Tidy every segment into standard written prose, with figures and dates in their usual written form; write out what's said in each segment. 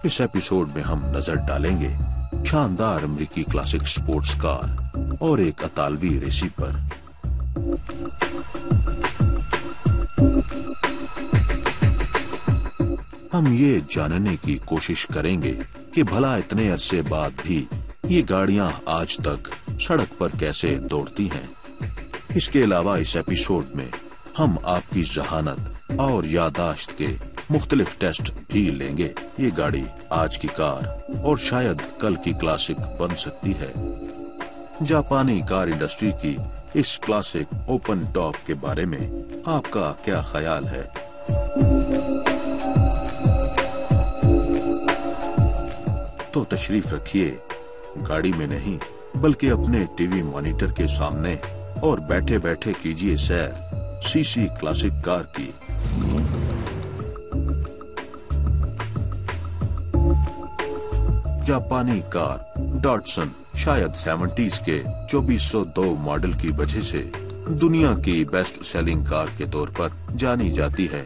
इस एपिसोड में हम नजर डालेंगे शानदार अमेरिकी क्लासिक स्पोर्ट्स कार और एक अतालवी रेसी पर। हम ये जानने की कोशिश करेंगे कि भला इतने अरसे बाद भी ये गाड़ियां आज तक सड़क पर कैसे दौड़ती हैं। इसके अलावा इस एपिसोड में हम आपकी जहानत और यादाश्त के मुख्तलिफ टेस्ट भी लेंगे। ये गाड़ी आज की कार और शायद कल की क्लासिक बन सकती है। जापानी कार इंडस्ट्री की इस क्लासिक ओपन टॉप के बारे में आपका क्या ख्याल है? तो तशरीफ रखिए, गाड़ी में नहीं बल्कि अपने टीवी मॉनिटर के सामने और बैठे बैठे कीजिए सैर सीसी क्लासिक कार की। जापानी कार डॉटसन शायद 70s के 2402 मॉडल की वजह से दुनिया की बेस्ट सेलिंग कार के तौर पर जानी जाती है।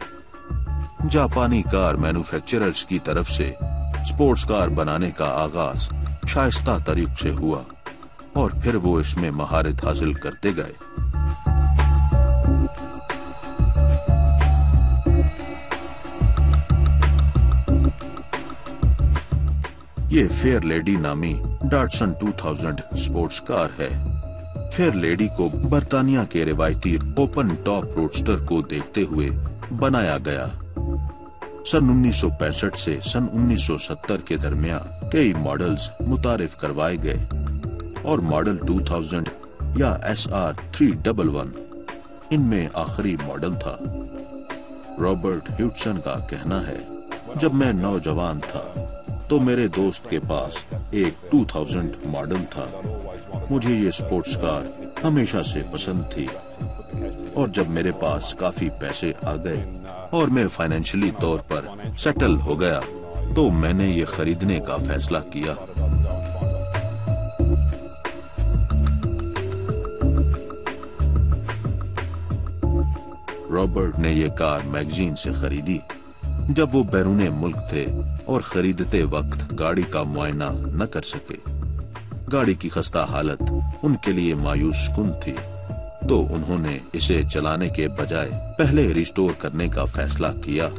जापानी कार मैन्युफैक्चरर्स की तरफ से स्पोर्ट्स कार बनाने का आगाज शाइस्ता तरीक से हुआ और फिर वो इसमें महारत हासिल करते गए। ये फेयर लेडी नामी डॉटसन 2000 स्पोर्ट्स कार है। फेयर लेडी को बर्तानिया के रिवायती ओपन टॉप रोडस्टर को देखते हुए बनाया गया। सन 1965 से सन 1970 के दरमियान कई मॉडल्स मुतारिफ करवाए गए और मॉडल 2000 या SR 311 इनमें आखिरी मॉडल था। रॉबर्ट ह्यूडसन का कहना है, जब मैं नौजवान था तो मेरे दोस्त के पास एक 2000 मॉडल था। मुझे ये स्पोर्ट्स कार हमेशा से पसंद थी और जब मेरे पास काफी पैसे आ गए और मैं फाइनेंशियली तौर पर सेटल हो गया तो मैंने ये खरीदने का फैसला किया। रॉबर्ट ने ये कार मैगजीन से खरीदी जब वो बैरूने मुल्क थे और खरीदते वक्त गाड़ी का मुआयना न कर सके। गाड़ी की खस्ता हालत उनके लिए मायूस कुन थी, तो उन्होंने इसे चलाने के बजाय पहले रिस्टोर करने का फैसला किया।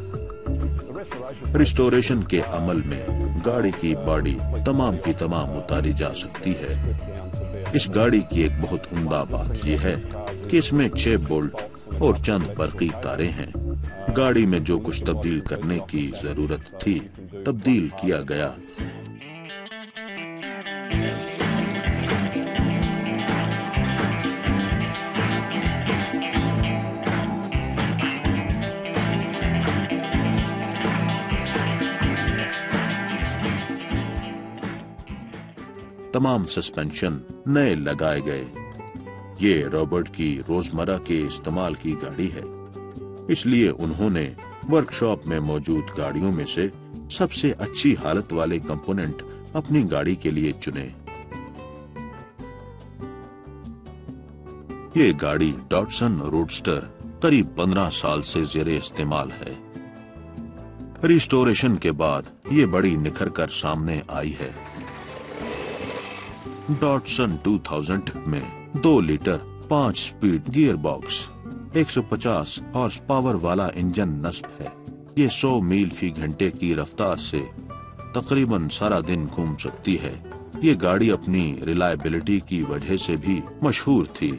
रिस्टोरेशन के अमल में गाड़ी की बॉडी तमाम की तमाम उतारी जा सकती है। इस गाड़ी की एक बहुत उम्दा बात यह है कि इसमें 6 बोल्ट और चंद बरकी तारे हैं। गाड़ी में जो कुछ तब्दील करने की जरूरत थी तब्दील किया गया। तमाम सस्पेंशन नए लगाए गए। ये रॉबर्ट की रोजमर्रा के इस्तेमाल की गाड़ी है, इसलिए उन्होंने वर्कशॉप में मौजूद गाड़ियों में से सबसे अच्छी हालत वाले कंपोनेंट अपनी गाड़ी के लिए चुने। ये गाड़ी डॉटसन रोडस्टर करीब 15 साल से जेरे इस्तेमाल है। रिस्टोरेशन के बाद ये बड़ी निखर कर सामने आई है। डॉटसन 2000 में 2 litre 5 speed gear box 150 horse power वाला इंजन नस्ब है। ये 100 मील फी घंटे की रफ्तार से तकरीबन सारा दिन घूम सकती है। ये गाड़ी अपनी रिलायबिलिटी की वजह से भी मशहूर थी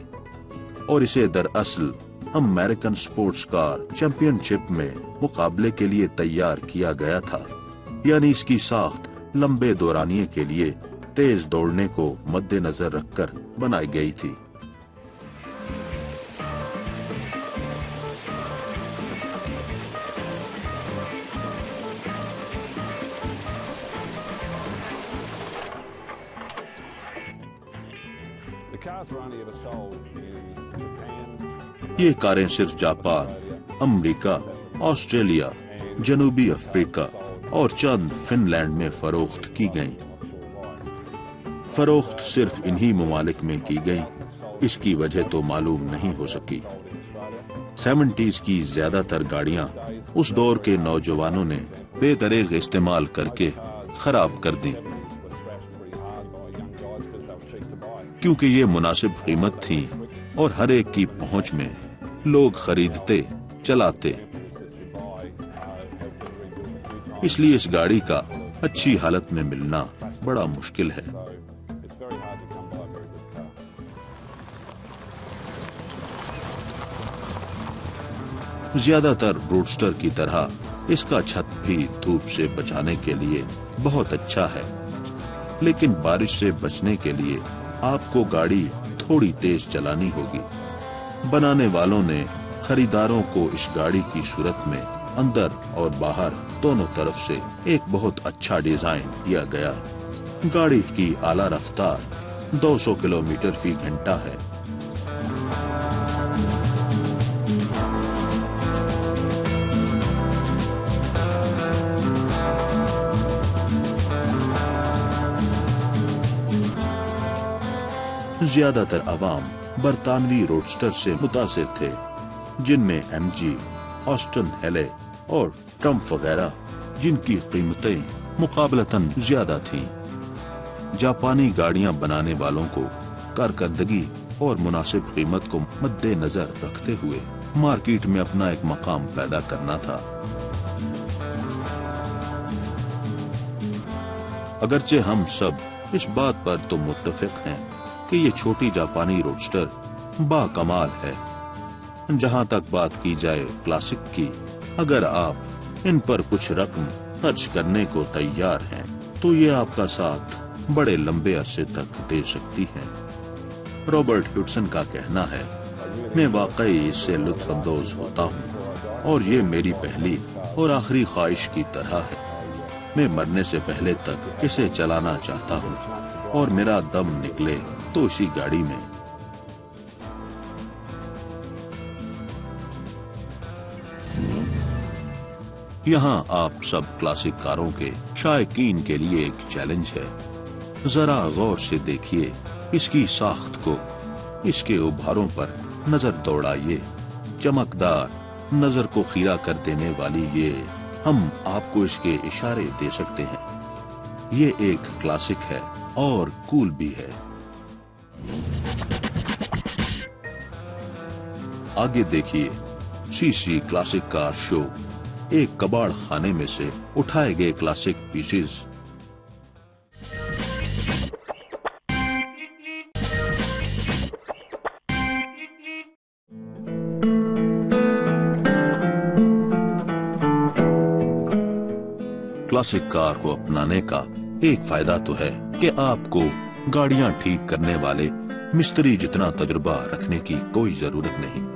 और इसे दरअसल अमेरिकन स्पोर्ट्स कार चैंपियनशिप में मुकाबले के लिए तैयार किया गया था, यानी इसकी साख्त लंबे दौरानिये के लिए तेज दौड़ने को मद्देनजर रखकर बनाई गई थी। ये कारें सिर्फ जापान, अमेरिका, ऑस्ट्रेलिया, जनूबी अफ्रीका और चंद फिनलैंड में फरोख्त की गईं। फरोख्त सिर्फ इन्हीं ममालिक में की गई, इसकी वजह तो मालूम नहीं हो सकी। 70s की ज्यादातर गाड़ियां उस दौर के नौजवानों ने बेदरेग इस्तेमाल करके خراب کر دیں، کیونکہ یہ مناسب قیمت تھی اور ہر ایک کی پہنچ میں لوگ خریدتے چلاتے، اس لیے اس گاڑی کا اچھی حالت میں ملنا بڑا مشکل ہے۔ زیادہ تر روڈسٹر کی طرح اس کا چھت بھی دھوپ سے بچانے کے لیے بہت اچھا ہے، لیکن بارش سے بچنے کے لیے آپ کو گاڑی تھوڑی تیز چلانی ہوگی۔ بنانے والوں نے خریداروں کو اس گاڑی کی صورت میں اندر اور باہر دونوں طرف سے ایک بہت اچھا ڈیزائن دیا گیا۔ گاڑی کی اعلیٰ رفتار 200 کلومیٹر فی گھنٹہ ہے۔ زیادہ تر عوام برطانوی روڈسٹر سے متاثر تھے، جن میں ایم جی، آسٹن ہیلے اور ٹرمپ وغیرہ، جن کی قیمتیں مقابلتاً زیادہ تھیں۔ جاپانی گاڑیاں بنانے والوں کو کارکردگی اور مناسب قیمت کو مد نظر رکھتے ہوئے مارکیٹ میں اپنا ایک مقام پیدا کرنا تھا۔ اگرچہ ہم سب اس بات پر تو متفق ہیں کہ یہ چھوٹی جاپانی روڈسٹر با کمال ہے۔ جہاں تک بات کی جائے کلاسک کی، اگر آپ ان پر کچھ رقم خرچ کرنے کو تیار ہیں تو یہ آپ کا ساتھ بڑے لمبے عرصے تک دے سکتی ہیں۔ رابرٹ ہڈسن کا کہنا ہے، میں واقعی اس سے لطف اندوز ہوتا ہوں اور یہ میری پہلی اور آخری خواہش کی طرح ہے۔ میں مرنے سے پہلے تک اسے چلانا چاہتا ہوں اور میرا دم نکلے تو اسی گاڑی میں۔ یہاں آپ سب کلاسک کاروں کے شائقین کے لیے ایک چیلنج ہے۔ ذرا غور سے دیکھیے اس کی ساخت کو، اس کے ابھاروں پر نظر دوڑائیے، چمکدار، نظر کو خیرہ کر دینے والی یہ ہم آپ کو اس کے اشارے دے سکتے ہیں۔ یہ ایک کلاسک ہے اور کول بھی ہے۔ آگے دیکھیے سی سی کلاسک کار شو، ایک کباڑ خانے میں سے اٹھائے گئے کلاسک پیسز۔ کلاسک کار کو اپنانے کا ایک فائدہ تو ہے کہ آپ کو گاڑیاں ٹھیک کرنے والے مستری جتنا تجربہ رکھنے کی کوئی ضرورت نہیں۔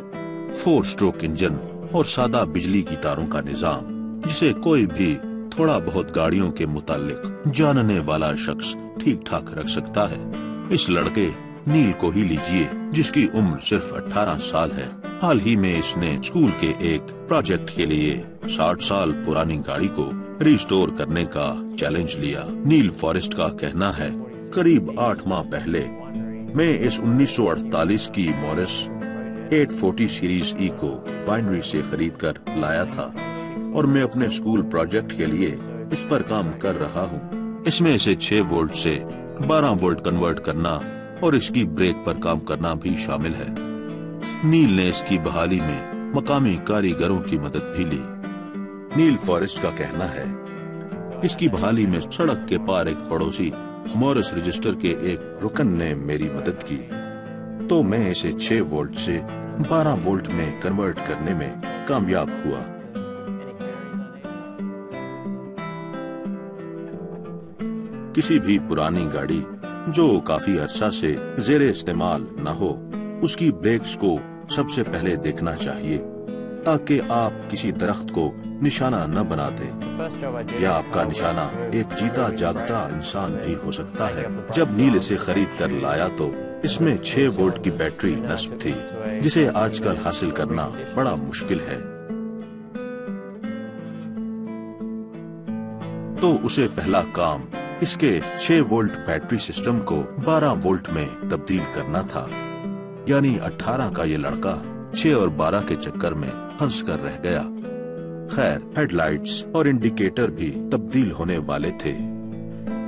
4 اسٹروک انجن اور سادہ بجلی کی تاروں کا نظام، جسے کوئی بھی تھوڑا بہت گاڑیوں کے متعلق جاننے والا شخص ٹھیک ٹھاک رکھ سکتا ہے۔ اس لڑکے نیل کو ہی لیجئے، جس کی عمر صرف 18 سال ہے۔ حال ہی میں اس نے اسکول کے ایک پروجیکٹ کے لیے 60 سال پرانی گاڑی کو ریسٹور کرنے کا چیلنج لیا۔ نیل فارسٹ کا کہنا ہے، قریب 8 ماہ پہلے میں اس 1948 کی مورس 840 سیریز ای کو وائنری سے خرید کر لایا تھا اور میں اپنے اسکول پروجیکٹ کے لیے اس پر کام کر رہا ہوں۔ اس میں اسے 6 وولٹ سے 12 وولٹ کنورٹ کرنا اور اس کی بریک پر کام کرنا بھی شامل ہے۔ نیل نے اس کی بحالی میں مقامی کاریگروں کی مدد بھی لی۔ نیل فارسٹ کا کہنا ہے، اس کی بحالی میں سڑک کے پار ایک پڑوسی مورس رجسٹر کے ایک رکن نے میری مدد کی، تو میں اسے 6 وولٹ سے 12 وولٹ میں کنورٹ کرنے میں کامیاب ہوا۔ کسی بھی پرانی گاڑی جو کافی عرصہ سے زیر استعمال نہ ہو، اس کی بریکس کو سب سے پہلے دیکھنا چاہیے تاکہ آپ کسی درخت کو نشانہ نہ بنا دیں، یا آپ کا نشانہ ایک جیتا جاگتا انسان بھی ہو سکتا ہے۔ جب نیل اسے خرید کر لایا تو اس میں 6 وولٹ کی بیٹری نصب تھی، جسے آج کل حاصل کرنا بڑا مشکل ہے۔ تو اسے پہلا کام اس کے 6 وولٹ بیٹری سسٹم کو 12 وولٹ میں تبدیل کرنا تھا، یعنی 18 کا یہ لڑکا 6 اور 12 کے چکر میں پھنس کر رہ گیا۔ خیر، ہیڈ لائٹس اور انڈیکیٹر بھی تبدیل ہونے والے تھے،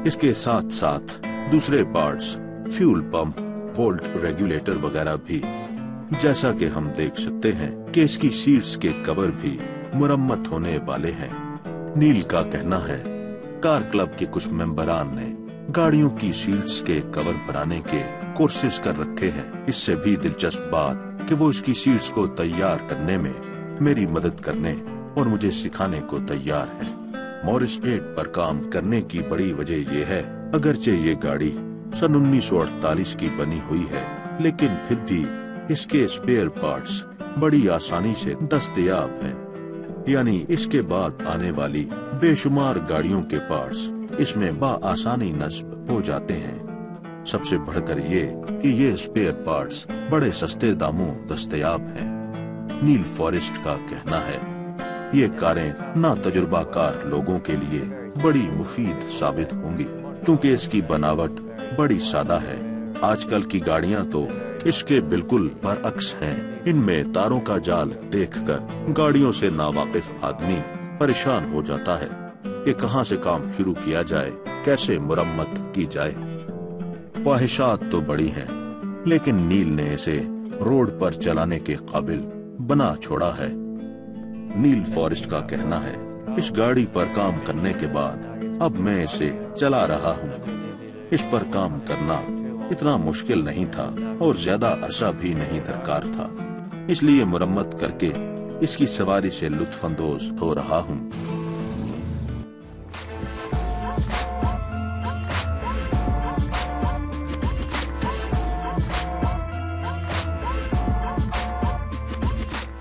इसके साथ साथ दूसरे parts, fuel pump, volt regulator वगैरह भी। जैसा कि हम देख सकते हैं कि इसकी सीट्स के कवर भी मुरम्मत होने वाले हैं। नील का कहना है कार क्लब के कुछ मेंबरान ने गाड़ियों की सीट्स के कवर बनाने के कोर्सेज कर रखे हैं। इससे भी दिलचस्प बात कि वो इसकी सीट्स को तैयार करने में मेरी मदद करने और मुझे सिखाने को तैयार है। मॉरिस 8 पर काम करने की बड़ी वजह ये है, अगरचे ये गाड़ी सन 1948 की बनी हुई है, लेकिन फिर भी इसके स्पेयर पार्ट्स बड़ी आसानी से दस्तयाब हैं। यानी इसके बाद आने वाली बेशुमार गाड़ियों के पार्ट्स इसमें बआसानी नस्ब हो जाते हैं। सबसे बढ़कर ये कि ये स्पेयर पार्ट्स बड़े सस्ते दामों दस्तयाब हैं। नील फॉरेस्ट का कहना है ये कारें ना तजुर्बाकार लोगों के लिए बड़ी मुफीद साबित होंगी, क्योंकि इसकी बनावट बड़ी सादा है। आजकल की गाड़ियां तो इसके बिल्कुल बरअक्स हैं। इनमें तारों का जाल देखकर गाड़ियों से नावाकिफ आदमी परेशान हो जाता है कि कहां से काम शुरू किया जाए, कैसे मुरम्मत की जाए। ख्वाहिशात तो बड़ी हैं, लेकिन नील ने इसे रोड पर चलाने के काबिल बना छोड़ा है। नील फॉरेस्ट का कहना है इस गाड़ी पर काम करने के बाद अब मैं इसे चला रहा हूँ। इस पर काम करना इतना मुश्किल नहीं था और ज्यादा अरसा भी नहीं दरकार था, इसलिए मुरम्मत करके इसकी सवारी से लुत्फानंदोज हो रहा हूँ।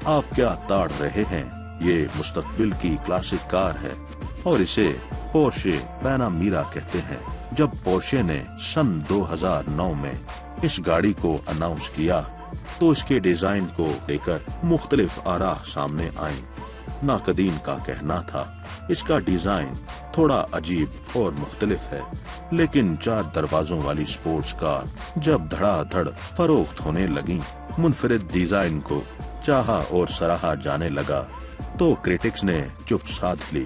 आप क्या ताड़ रहे हैं? ये मुस्तकबिल की क्लासिक कार है और इसे पोर्शे पैनामीरा कहते हैं। जब पोर्शे ने सन 2009 में इस गाड़ी को अनाउंस किया तो इसके डिजाइन को लेकर मुख्तलिफ आरा सामने आई। नाकदीन का कहना था इसका डिजाइन थोड़ा अजीब और मुख्तलिफ है, लेकिन 4 दरवाजों वाली स्पोर्ट्स कार जब धड़ाधड़ फरोख्त होने लगी, मुनफरिद डिजाइन को चाहा और सराहा जाने लगा तो क्रिटिक्स ने चुप साध ली।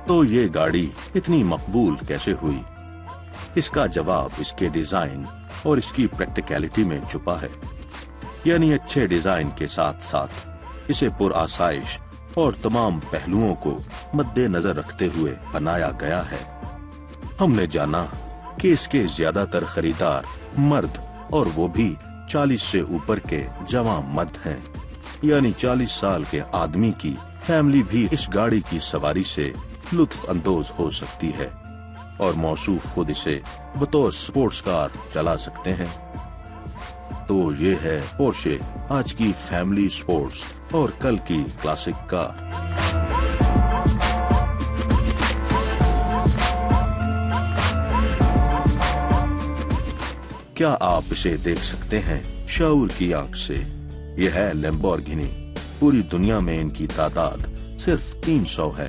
तो ये गाड़ी इतनी मकबूल कैसे हुई? इसका जवाब इसके डिजाइन और इसकी प्रैक्टिकलिटी में छुपा है। यानी अच्छे डिजाइन के साथ साथ इसे पुरआसाइश और तमाम पहलुओं को मद्देनजर रखते हुए बनाया गया है। हमने जाना कि इसके ज्यादातर खरीदार मर्द और वो भी 40 से ऊपर के जवान मर्द हैं। यानी 40 साल के आदमी की फैमिली भी इस गाड़ी की सवारी से लुत्फ अंदोज हो सकती है और मौसूफ खुद इसे बतौर स्पोर्ट्स कार चला सकते हैं। तो ये है पोर्शे, आज की फैमिली स्पोर्ट्स और कल की क्लासिक कार। क्या आप इसे देख सकते हैं शऊर की आंख से? यह है लैम्बोर्गिनी। पूरी दुनिया में इनकी तादाद सिर्फ 300 है।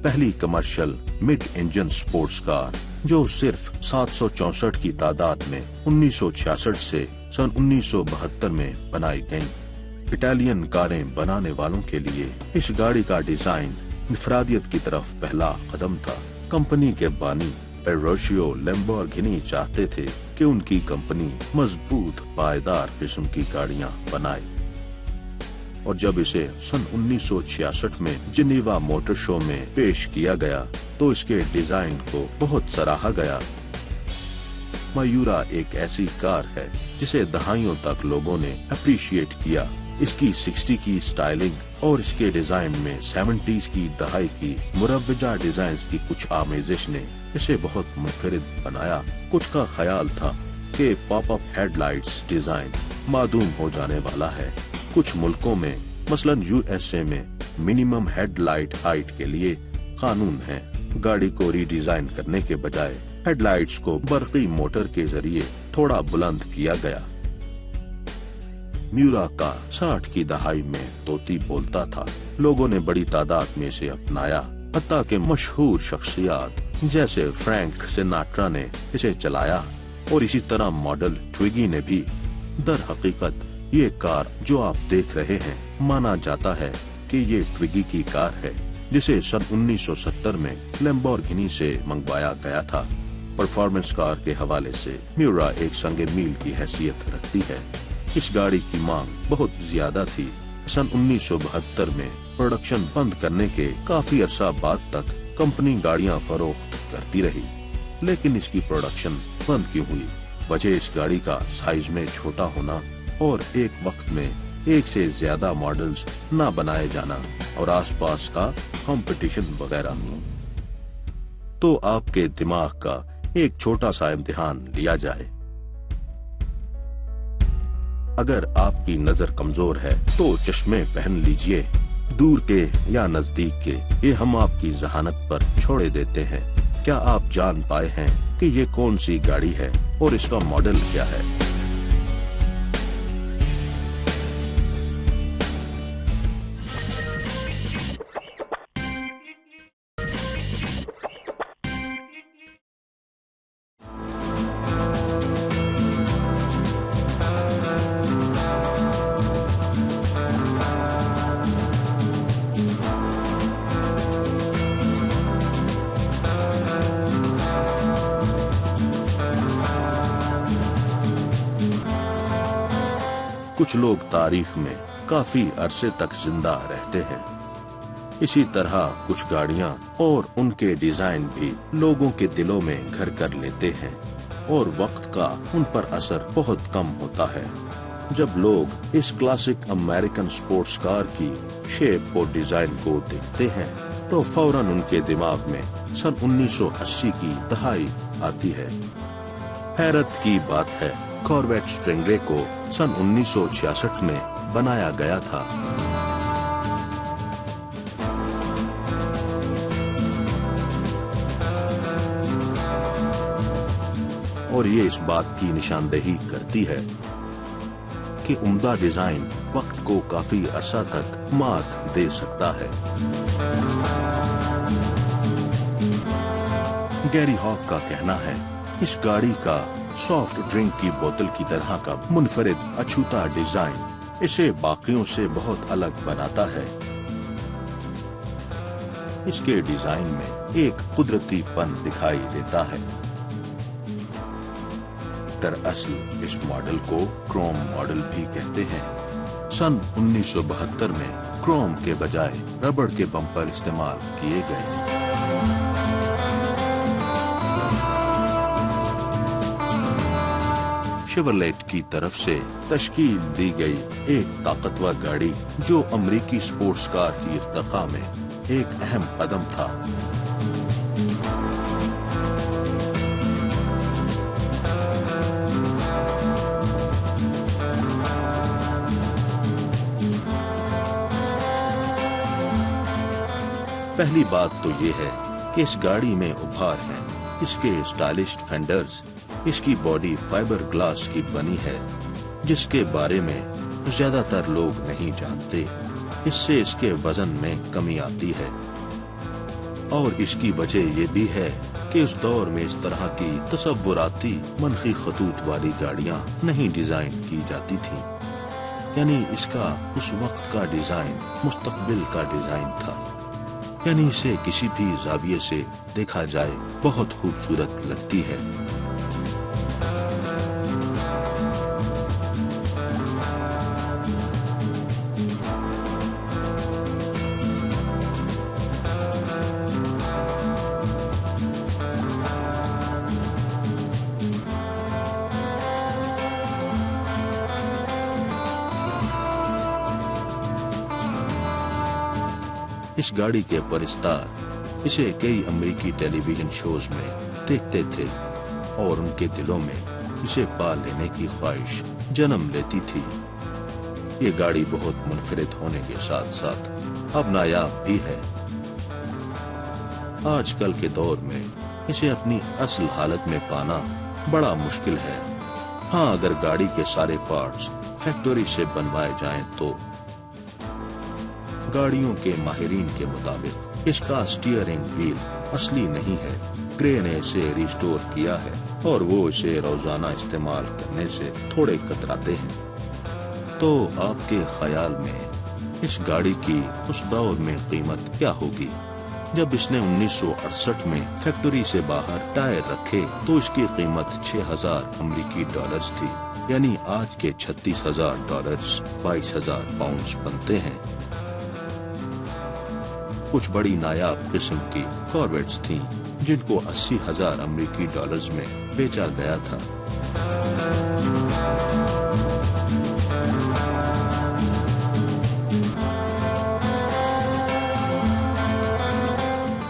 पहली commercial mid engine sports car जो सिर्फ 764 की तादाद में 1966 से सन 1972 में बनाई गयी। इटालियन कारें बनाने वालों के लिए इस गाड़ी का डिजाइन इंफरादियत की तरफ पहला कदम था। कंपनी के बानी फेरुचियो लैम्बोर्गिनी चाहते थे कि उनकी कंपनी मजबूत पायदार किस्म की गाड़ियां बनाए, और जब इसे सन 1966 में जिनेवा मोटर शो में पेश किया गया तो इसके डिजाइन को बहुत सराहा गया। मयूरा एक ऐसी कार है जिसे दहाइयों तक लोगों ने अप्रिशिएट किया। इसकी 60 की स्टाइलिंग और इसके डिजाइन में 70s की दहाई की मुरव्वजा डिजाइन की कुछ आमेजिश ने इसे बहुत मुनफरिद बनाया। कुछ का ख्याल था कि पॉपअप हेडलाइट्स डिजाइन मादूम हो जाने वाला है। कुछ मुल्कों में मसलन यूएसए में मिनिमम हेडलाइट हाइट के लिए कानून है। गाड़ी को रीडिजाइन करने के बजाय हेडलाइट्स को बरकी मोटर के जरिए थोड़ा बुलंद किया गया। म्यूरा का 60 की दहाई में तोती बोलता था। लोगों ने बड़ी तादाद में इसे अपनाया, हत्ता के मशहूर शख्सियात जैसे फ्रैंक सिनाट्रा ने इसे चलाया और इसी तरह मॉडल ट्विगी ने भी। दर हकीकत ये कार जो आप देख रहे हैं माना जाता है कि ये ट्विगी की कार है, जिसे सन 1970 में लैम्बोर्गिनी से मंगवाया गया था। परफॉर्मेंस कार के हवाले से म्यूरा एक संगे मील की हैसियत रखती है। इस गाड़ी की मांग बहुत ज्यादा थी। सन 1972 में प्रोडक्शन बंद करने के काफी अरसा बाद तक कंपनी गाड़ियां फरोख्त करती रही, लेकिन इसकी प्रोडक्शन बंद क्यों हुई? वजह इस गाड़ी का साइज में छोटा होना और एक वक्त में एक से ज्यादा मॉडल्स ना बनाए जाना और आसपास का कंपटीशन वगैरह। तो आपके दिमाग का एक छोटा सा इम्तिहान लिया जाए। अगर आपकी नजर कमजोर है तो चश्मे पहन लीजिए, दूर के या नजदीक के, ये हम आपकी जहानत पर छोड़े देते हैं। क्या आप जान पाए हैं कि ये कौन सी गाड़ी है और इसका मॉडल क्या है? कुछ लोग तारीख में काफी अरसे तक जिंदा रहते हैं। इसी तरह कुछ गाड़ियां और उनके डिजाइन भी लोगों के दिलों में घर कर लेते हैं और वक्त का उन पर असर बहुत कम होता है। जब लोग इस क्लासिक अमेरिकन स्पोर्ट्स कार की शेप और डिजाइन को देखते हैं तो फौरन उनके दिमाग में सन 1980 की दहाई आती है। हैरत की बात है, कॉर्वेट स्टिंगरे को सन 1966 में बनाया गया था। और ये इस बात की निशानदेही करती है कि उम्दा डिजाइन वक्त को काफी अरसा तक मात दे सकता है। गैरी हॉक का कहना है, इस गाड़ी का सॉफ्ट ड्रिंक की बोतल की तरह का मुनफरिद अछूता डिजाइन इसे बाकियों से बहुत अलग बनाता है। इसके डिजाइन में एक कुदरतीपन दिखाई देता है। दरअसल इस मॉडल को क्रोम मॉडल भी कहते हैं। सन 1972 में क्रोम के बजाय रबड़ के बम्पर इस्तेमाल किए गए। शेवरलेट की तरफ से तश्कील दी गई एक ताकतवर गाड़ी जो अमेरिकी स्पोर्ट्स कार की इर्तिका में एक अहम कदम था। पहली बात तो ये है कि इस गाड़ी में उभार है। इसके स्टाइलिश फेंडर्स, इसकी बॉडी फाइबर ग्लास की बनी है जिसके बारे में ज्यादातर लोग नहीं जानते। इससे इसके वजन में कमी आती है और इसकी वजह ये भी है कि उस दौर में इस तरह की तसव्वुराती मनफी खतूत वाली गाड़ियां नहीं डिजाइन की जाती थी। यानी इसका उस वक्त का डिजाइन मुस्तकबिल का डिजाइन था। यानी इसे किसी भी जाविये से देखा जाए बहुत खूबसूरत लगती है। इस गाड़ी के परिस्तार इसे कई अमेरिकी टेलीविजन शोज में देखते थे और उनके दिलों में इसे पा लेने की ख्वाहिश जन्म लेती थी। ये गाड़ी बहुत मुनफरिद होने के साथ साथ अब नायाब भी है। आजकल के दौर में इसे अपनी असल हालत में पाना बड़ा मुश्किल है। हाँ, अगर गाड़ी के सारे पार्ट्स फैक्ट्री से बनवाए जाएं तो गाड़ियों के माहिरीन के मुताबिक इसका स्टीयरिंग व्हील असली नहीं है। ग्रे ने इसे रिस्टोर किया है और वो इसे रोजाना इस्तेमाल करने से थोड़े कतराते हैं। तो आपके ख्याल में इस गाड़ी की उस दौर में कीमत क्या होगी। जब इसने 1968 में फैक्ट्री से बाहर टायर रखे तो इसकी कीमत 6,000 अमेरिकी डॉलर्स थी, यानी आज के 36,000 डॉलर्स 22,000 पाउंड्स बनते हैं। कुछ बड़ी नायाब किस्म की कॉर्वेट्स थीं, जिनको 80,000 अमेरिकी डॉलर्स में बेचा गया था।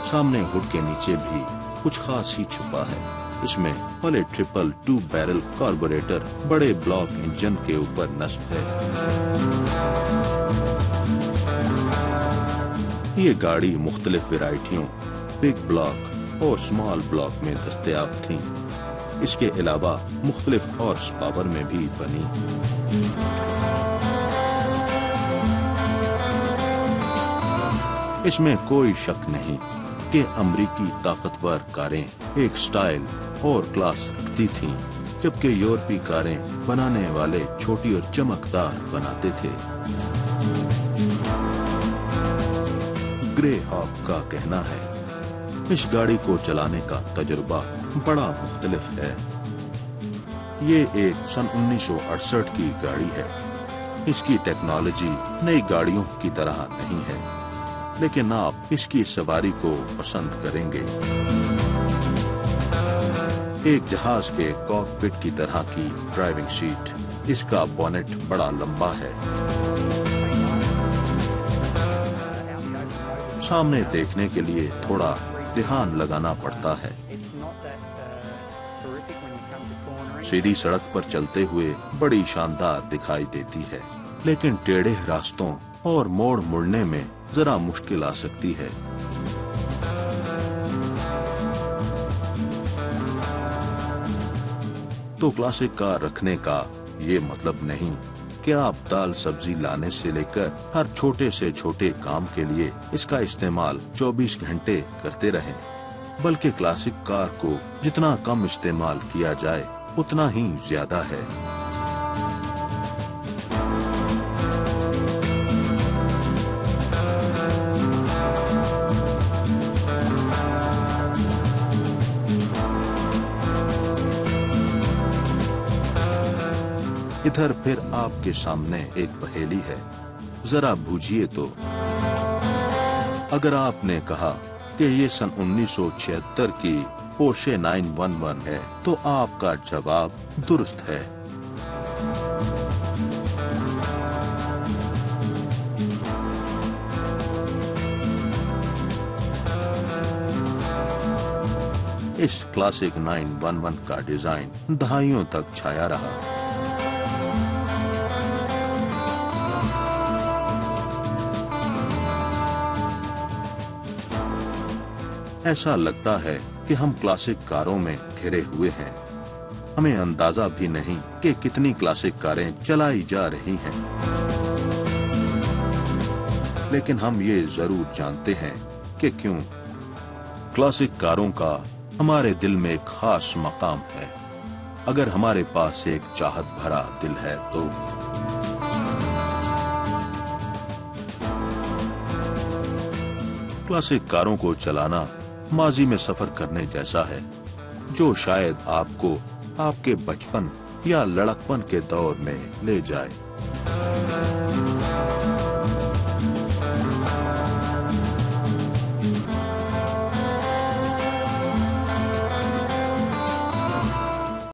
सामने हुड के नीचे भी कुछ खास ही छुपा है। इसमें पॉली ट्रिपल 2 बैरल कार्बोरेटर बड़े ब्लॉक इंजन के ऊपर नस्ब है। ये गाड़ी मुख्तलिफ वैरायटियों बिग ब्लॉक और स्मॉल ब्लॉक में दस्तयाब थी। इसके अलावा मुख्तलिफ हॉर्स पावर में भी बनी। इसमें कोई शक नहीं कि अमरीकी ताकतवर कारें एक स्टाइल और क्लास रखती थीं, जबकि यूरोपीय कारें बनाने वाले छोटी और चमकदार बनाते थे। ग्रे हॉक का कहना है, इस गाड़ी को चलाने का तजुर्बा बड़ा मुख्तलिफ है। ये एक सन 1968 की गाड़ी है। इसकी टेक्नोलॉजी नई गाड़ियों की तरह नहीं है, लेकिन आप इसकी सवारी को पसंद करेंगे। एक जहाज के कॉकपिट की तरह की ड्राइविंग सीट, इसका बोनेट बड़ा लंबा है। सामने देखने के लिए थोड़ा ध्यान लगाना पड़ता है। सीधी सड़क पर चलते हुए बड़ी शानदार दिखाई देती है, लेकिन टेढ़े रास्तों और मोड़ मुड़ने में जरा मुश्किल आ सकती है। तो क्लासिक कार रखने का ये मतलब नहीं कि आप दाल सब्जी लाने से लेकर हर छोटे से छोटे काम के लिए इसका इस्तेमाल 24 घंटे करते रहें, बल्कि क्लासिक कार को जितना कम इस्तेमाल किया जाए उतना ही ज्यादा है। इधर फिर आपके सामने एक पहेली है, जरा बूझिए तो। अगर आपने कहा कि ये सन 1976 की पोर्शे 911 है, तो आपका जवाब दुरुस्त है। इस क्लासिक 911 का डिजाइन दहाइयों तक छाया रहा। ऐसा लगता है कि हम क्लासिक कारों में घिरे हुए हैं। हमें अंदाजा भी नहीं कि कितनी क्लासिक कारें चलाई जा रही हैं। लेकिन हम ये जरूर जानते हैं कि क्यों। क्लासिक कारों का हमारे दिल में एक खास मकाम है। अगर हमारे पास एक चाहत भरा दिल है तो। क्लासिक कारों को चलाना माजी में सफर करने जैसा है, जो शायद आपको आपके बचपन या लड़कपन के दौर में ले जाए।